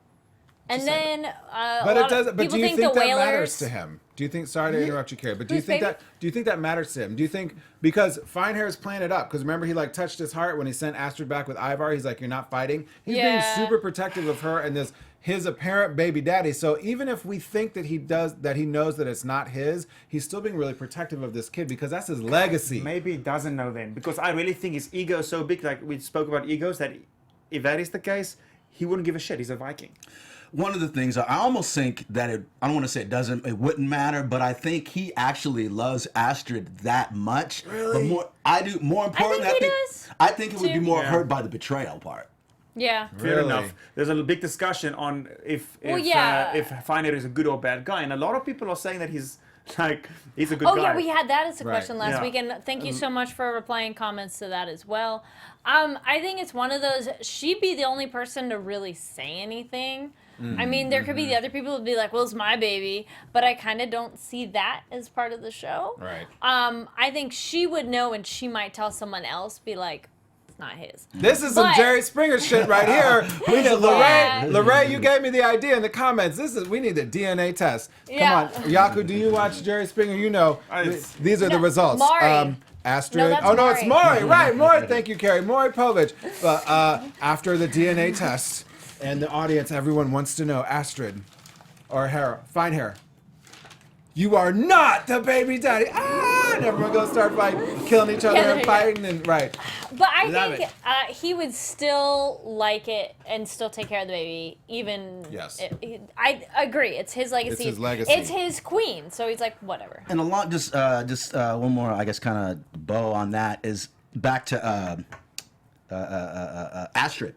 And then, But it does. But people do you think think the that whalers. matters to him? Do you think? Sorry to interrupt you, Kari. But do you Who's think baby? that? Do you think that matters to him? Do you think because Finehair is playing it up? Because remember, he like touched his heart when he sent Astrid back with Ivar. He's like, "You're not fighting." He's being Yeah. super protective of her and his apparent baby daddy. So even if we think that he knows that it's not his, he's still being really protective of this kid because that's his legacy. Maybe he doesn't know then, because I really think his ego is so big. Like we spoke about egos, that if that is the case, he wouldn't give a shit. He's a Viking. One of the things I almost think that I don't want to say it wouldn't matter, but I think he actually loves Astrid that much. Really? But more importantly, he does, I think it would be too. more Yeah. hurt by the betrayal part. Yeah. Fair Really? enough. There's a big discussion on if Finehair is a good or bad guy, and a lot of people are saying that he's a good Oh guy. yeah, we had that as a Right. question last Yeah. week, and thank you so much for replying comments to that as well. I think it's one of those. She'd be the only person to really say anything. I mean, there could be the other people who'd be like, "Well, it's my baby," but I kind of don't see that as part of the show. Right. I think she would know, and she might tell someone else, be like, "It's not his." This is some But- Jerry Springer shit right here. We need Yeah. Lorraine, you gave me the idea in the comments. We need a DNA test. Yeah. Come on, Jaco, do you watch Jerry Springer? You know, these are the No, results. Maury. Astrid. No, that's oh no, it's Maury. Maury. Right, Maury. Thank you, Kari. Maury Povich. But after the DNA test, and the audience, everyone wants to know, Astrid or Finehair, you are not the baby daddy. Ah! And everyone goes start fighting, killing each other Yeah, and yeah. fighting, and right. But I Love think he would still like it and still take care of the baby, even. Yes. I agree. It's his legacy. It's his legacy. It's his queen. So he's like, whatever. And a lot, just one more, I guess, kind of bow on that is back to Astrid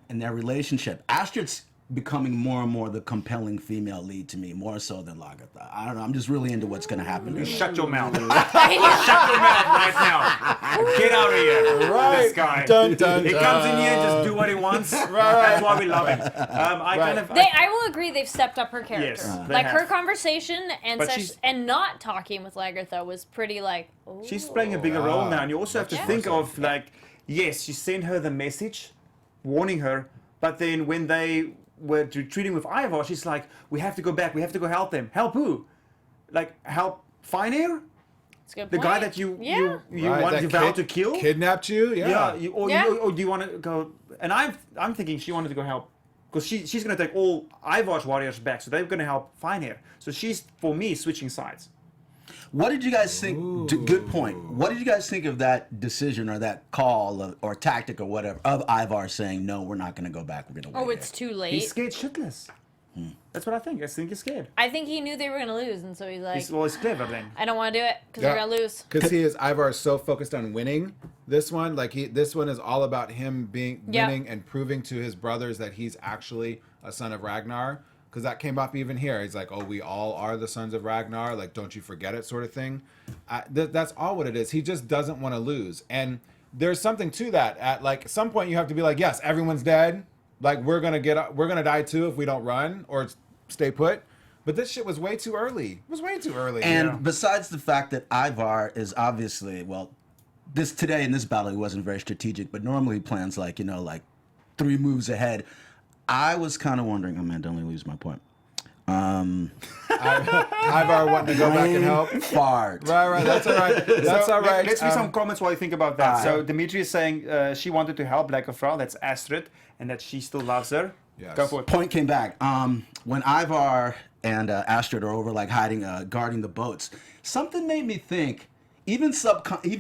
and their relationship. Astrid's becoming more and more the compelling female lead to me, more so than Lagerthaand. I don't know. I'm just really into what's going to happen. You shut your mouth. Shut your mouth right now. Get out of here. Right. This guy. Dun, dun, He dun. comes in here and just do what he wants. That's why we love him. I will agree they've stepped up her character. Yes, they like her have. conversation and But such, she's- and not talking with Lagertha was pretty like. Ooh. She's playing a bigger role now, and you also have to Yeah. think of like, yes, she sent her the message, warning her, but then when they were retreating with Ivar, she's like, we have to go back, we have to go help them. Help who? Like help Finehair? That's a good The point. guy that you Right, want that you vowed to kill? kidnapped you. Yeah. Yeah. Or do you want to go? And I'm thinking she wanted to go help because she's going to take all Ivar's warriors back, so they're going to help Finehair. So she's, for me, switching sides. What did you guys think? Good point. What did you guys think of that decision or that call or tactic or whatever of Ivar saying, no, we're not going to go back. We're going to wait Oh, it's too late. He's scared shitless. That's what I think. I think he's scared. I think he knew they were gonna lose, and so he's like, He's clever then. I don't want to do it because we're gonna lose. Because Ivar is so focused on winning this one. Like this one is all about him winning and proving to his brothers that he's actually a son of Ragnar. Because that came up even here. He's like, oh, we all are the sons of Ragnar. Like, don't you forget it, sort of thing. That's all what it is. He just doesn't want to lose. And there's something to that. At like some point, you have to be like, yes, everyone's dead. Like we're gonna die too if we don't run or stay put. But this shit was way too early. It was way too early. And besides the fact that Ivar is obviously, well, today in this battle, he wasn't very strategic, but normally he plans like 3 moves ahead. I was kind of wondering, oh man, don't let me lose my point. Ivar wanting to go back and help. Fart. Right. That's all right. That's all right. Let's read some comments while you think about that. Alright. So Dimitri is saying she wanted to help Lagerthaand, that's Astrid, and that she still loves her. Yes. Go for it. Point came back. When Ivar and Astrid are over, like hiding, guarding the boats, something made me think. Even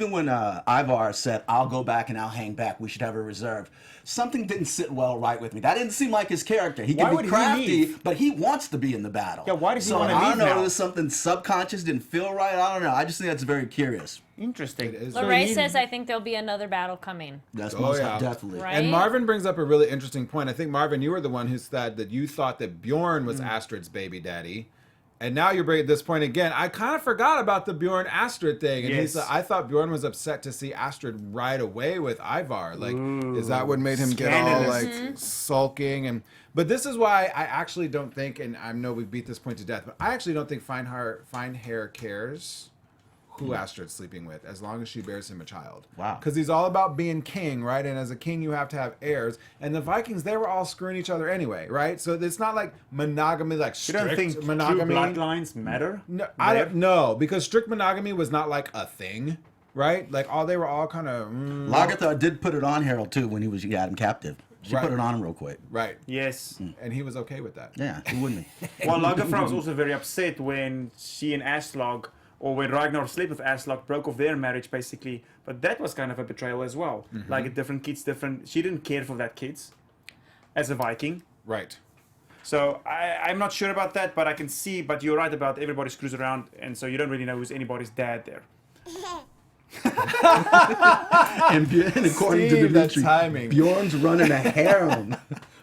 when Ivar said, "I'll go back and I'll hang back. We should have a reserve." Something didn't sit well right with me. That didn't seem like his character. He Why can would be he crafty, leave? but he wants to be in the battle. Yeah, why does he so wanna I leave don't know. now? There's something subconscious didn't feel right. I don't know. I just think that's very curious. Interesting. It is. Lorraine says, I think there'll be another battle coming. That's Oh, most yeah. definitely. Right. And Marvin brings up a really interesting point. I think, Marvin, you were the one who said that you thought that Bjorn was Astrid's baby daddy. And now you're bringing this point again. I kind of forgot about the Bjorn Astrid thing. And Yes. I thought Bjorn was upset to see Astrid ride away with Ivar. Like, is that what made him get all Scandalous. like sulking? But this is why I actually don't think, and I know we beat this point to death, but I actually don't think Fine Hair cares who Astrid's sleeping with, as long as she bears him a child. Wow. Because he's all about being king, right? And as a king, you have to have heirs. And the Vikings, they were all screwing each other anyway, right? So it's not like monogamy, like You strict don't think monogamy. true bloodlines matter? No, I don't know, because strict monogamy was not like a thing, right? Like they were all kind of Lagerthaand did put it on Harold too when he had him captive. She Right. put it on him real quick. right, Yes. and he was okay with that. Yeah, who wouldn't be? Well, Lagerthaand was also very upset when she and Aslaug, or when Ragnar slept with Aslaug, broke off their marriage basically. But that was kind of a betrayal as well. Like different kids, different. She didn't care for that kids as a Viking. Right. So I'm not sure about that, but I can see. But you're right about everybody screws around, and so you don't really know who's anybody's dad there. And according to Steve, that Dimitri, timing. Bjorn's running a harem.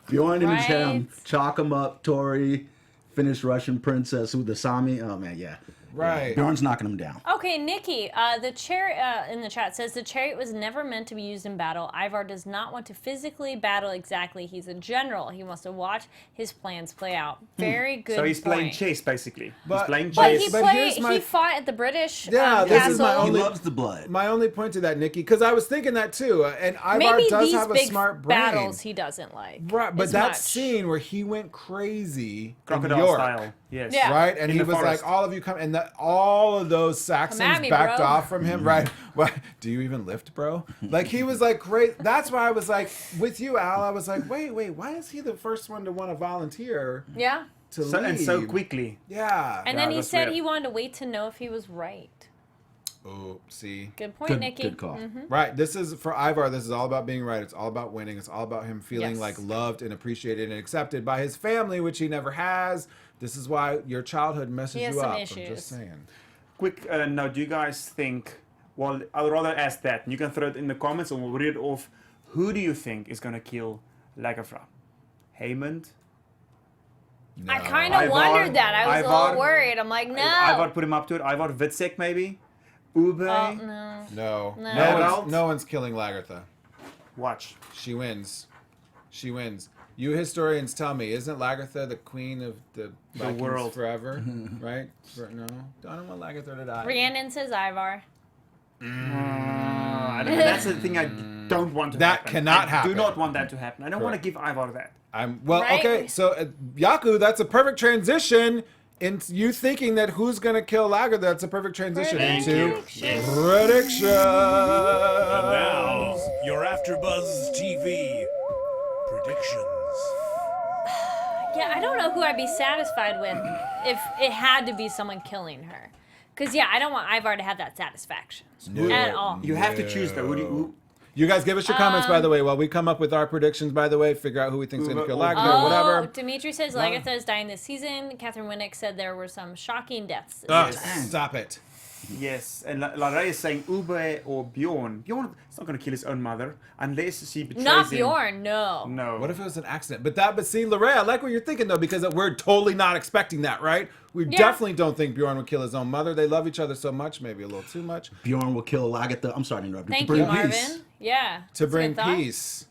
Bjorn and his Right. harem. Chalk him up, Tori, Finnish Russian princess, who the Sami. Oh man, yeah. Right. Yeah. Bjorn's knocking him down. Okay, Nikki, the chariot in the chat says the chariot was never meant to be used in battle. Ivar does not want to physically battle exactly. He's a general. He wants to watch his plans play out. Very good. So he's playing point. chess basically. But- He's playing But chess. he But here's my- he fought at the British Yeah, this is my castle. He only- loves the blood. My only point to that, Nikki, because I was thinking that too, and Ivar Maybe does these have a big smart brain. battles he doesn't like. Right, but as that much. scene where he went crazy Crocodile in York, style. Yes. Yeah. right? And In he the was forest. like, all of you come, and all of those Saxons Come at me, backed bro. off from him, right? What? Do you even lift, bro? Like, he was like, great. That's why I was like, with you, Al, I was like, wait, why is he the first one to want to volunteer Yeah. to So, leave? and so quickly. Yeah. And then he that's said weird. he wanted to wait to know if he was right. Oh, see. Good point, Good, Nikki. good call. Right. This is for Ivar. This is all about being right. It's all about winning. It's all about him feeling Yes. like loved and appreciated and accepted by his family, which he never has. This is why your childhood messes He has you some up. I'm issues. just saying. Quick note, do you guys think, well, I'd rather ask that. You can throw it in the comments and we'll read it off. Who do you think is going to kill Lagerthaand? Haymond? No. I kind of Ivar- wondered that. I was a Ivar- little worried. I'm like, no. Ivar put him up to it. Ivar Vitsek, maybe? Ube? Oh, no. No. No. Herald? No one's killing Lagertha. Watch. She wins. She wins. You historians tell me, isn't Lagertha the queen of the Vikings world. forever? Right? No. I don't want Lagertha to die. Rhiannon says Ivar. That's the thing I don't want to That happen. cannot I happen. do not want that to happen. I don't want to Correct. give Ivar that. Right? Okay, so Jaco, that's a perfect transition into you thinking that who's going to kill Lagertha. That's a perfect transition into prediction. Now, your AfterBuzz TV predictions. Yeah, I don't know who I'd be satisfied with if it had to be someone killing her. Because, yeah, I don't want Ivar to have that satisfaction at all. You have to choose though. You guys give us your comments, by the way, while we come up with our predictions, by the way, figure out who we think's going to kill Lagertha or whatever. Dimitri says Lagertha is dying this season. Catherine Winnick said there were some shocking deaths. This Ugh, season. stop it. Yes, and Larray is saying Ube or Bjorn. Bjorn is not going to kill his own mother unless she betrays Not him. Bjorn, no. No. What if it was an accident? But see, Lorraine, I like what you're thinking though, because we're totally not expecting that, right? We definitely don't think Bjorn would kill his own mother. They love each other so much, maybe a little too much. Bjorn will kill Lagertha. I'm sorry to interrupt you. Thank to you, bring Marvin. peace. Yeah. To that's a bring good thought. peace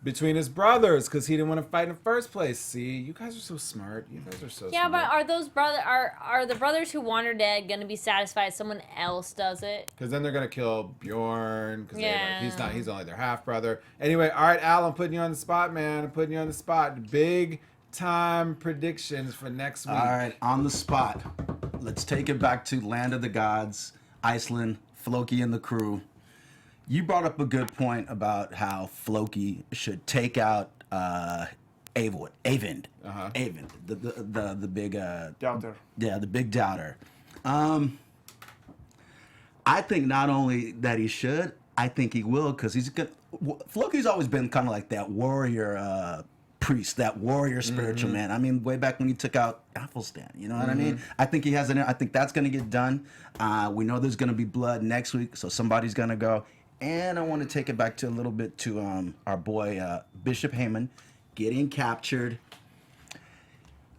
between his brothers, because he didn't want to fight in the first place. See, you guys are so smart. You guys are so Yeah, smart. but are those are the brothers who want her dead going to be satisfied if someone else does it? Because then they're gonna kill Bjorn. Because Yeah. he's only their half brother. Anyway, all right, Al, I'm putting you on the spot, man. I'm putting you on the spot. Big time predictions for next week. All right, on the spot. Let's take it back to Land of the Gods, Iceland, Floki and the crew. You brought up a good point about how Floki should take out Eyvind. Eyvind, the big Doubter. yeah, the big doubter. I think not only that he should, I think he will, because he's good. Floki's always been kind of like that warrior priest, that warrior spiritual man. I mean, way back when he took out Athelstan, you know what I mean? I think he has I think that's going to get done. We know there's going to be blood next week, so somebody's going to go. And I want to take it back to a little bit to our boy Bishop Haymon getting captured.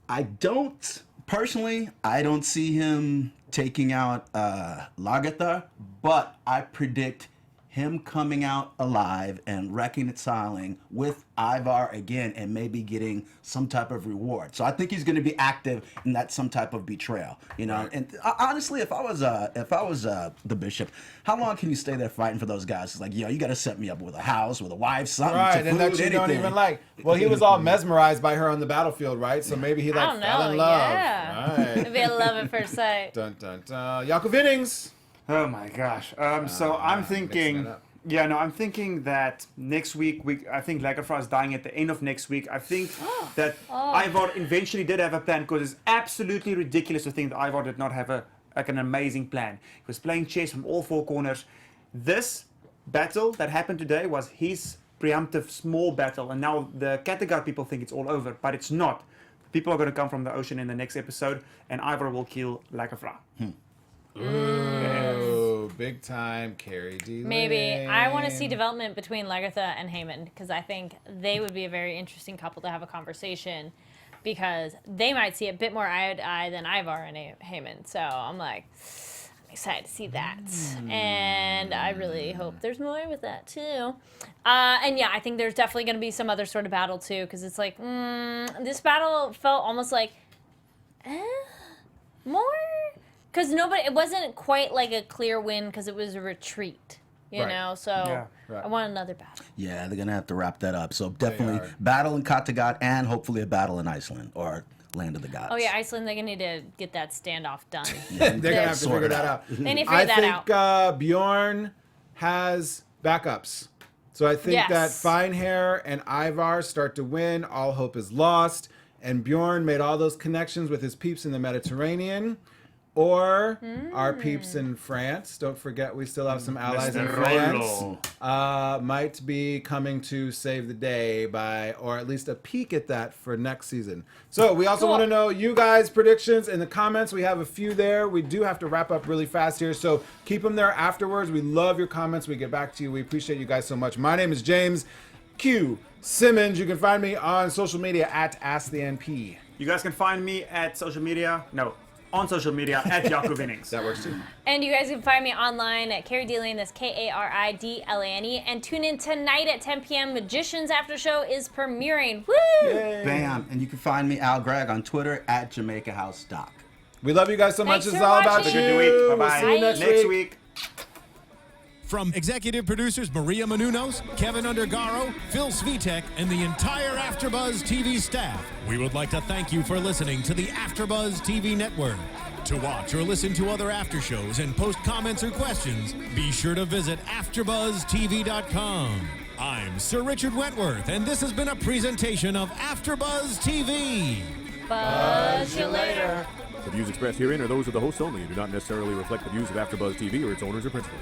I don't Personally, I don't see him taking out Lagerthaand, but I predict him coming out alive and reconciling with Ivar again and maybe getting some type of reward. So I think he's going to be active in that some type of betrayal, you know. Right. And honestly, if I was the bishop, how long can you stay there fighting for those guys? It's like, yo, you got to set me up with a house, with a wife, something, right? to And food, that you anything. don't even like. Well, he was all mesmerized by her on the battlefield, right? So maybe he fell in love. Yeah. Right. It'd be a love at first sight. Dun dun dun. Jaco Vienings. Oh my gosh. So I'm thinking. Yeah, no, I'm thinking that next week, I think Lagerthaand is dying at the end of next week. I think that Ivar eventually did have a plan, because it's absolutely ridiculous to think that Ivar did not have an amazing plan. He was playing chess from all four corners. This battle that happened today was his preemptive small battle, and now the Kattegat people think it's all over, but it's not. People are going to come from the ocean in the next episode, and Ivar will kill Lagerthaand. Ooh, big time, Kari Lane. Maybe. I want to see development between Lagerthaand and Haemon, because I think they would be a very interesting couple to have a conversation, because they might see a bit more eye to eye than Ivar and Haemon. So I'm excited to see that. And I really hope there's more with that too. And yeah, I think there's definitely going to be some other sort of battle too, because it's like, this battle felt almost like, more? Because it wasn't quite like a clear win, because it was a retreat, you know? So I want another battle. Yeah, they're going to have to wrap that up. So definitely battle in Kattegat and hopefully a battle in Iceland or Land of the Gods. Oh yeah, Iceland, they're going to need to get that standoff done. They're going to have to figure that out. They need to figure that out. I think Bjorn has backups. So I think that Finehair and Ivar start to win. All hope is lost. And Bjorn made all those connections with his peeps in the Mediterranean. Or our peeps in France. Don't forget, we still have some allies in France. Might be coming to save the day or at least a peek at that for next season. So we also want to know you guys' predictions in the comments. We have a few there. We do have to wrap up really fast here, so keep them there afterwards. We love your comments. We get back to you. We appreciate you guys so much. My name is James Q. Simmons. You can find me on social media at AskTheNP. You guys can find me on social media at Jaco Vienings. That works too. And you guys can find me online at Kari Lane, that's Karidlane. And tune in tonight at 10 p.m. Magicians After Show is premiering. Woo! Yay. Bam. And you can find me, Al Gragg, on Twitter at Jamaica House Doc. We love you guys so much. Thanks This is for all about watching. you. Have a good week. We'll Bye-bye. see you next week. From executive producers Maria Menounos, Kevin Undergaro, Phil Svitek, and the entire AfterBuzz TV staff, we would like to thank you for listening to the AfterBuzz TV network. To watch or listen to other after shows and post comments or questions, be sure to visit AfterBuzzTV.com. I'm Sir Richard Wentworth, and this has been a presentation of AfterBuzz TV. Buzz you later. The views expressed herein are those of the hosts only and do not necessarily reflect the views of AfterBuzz TV or its owners or principals.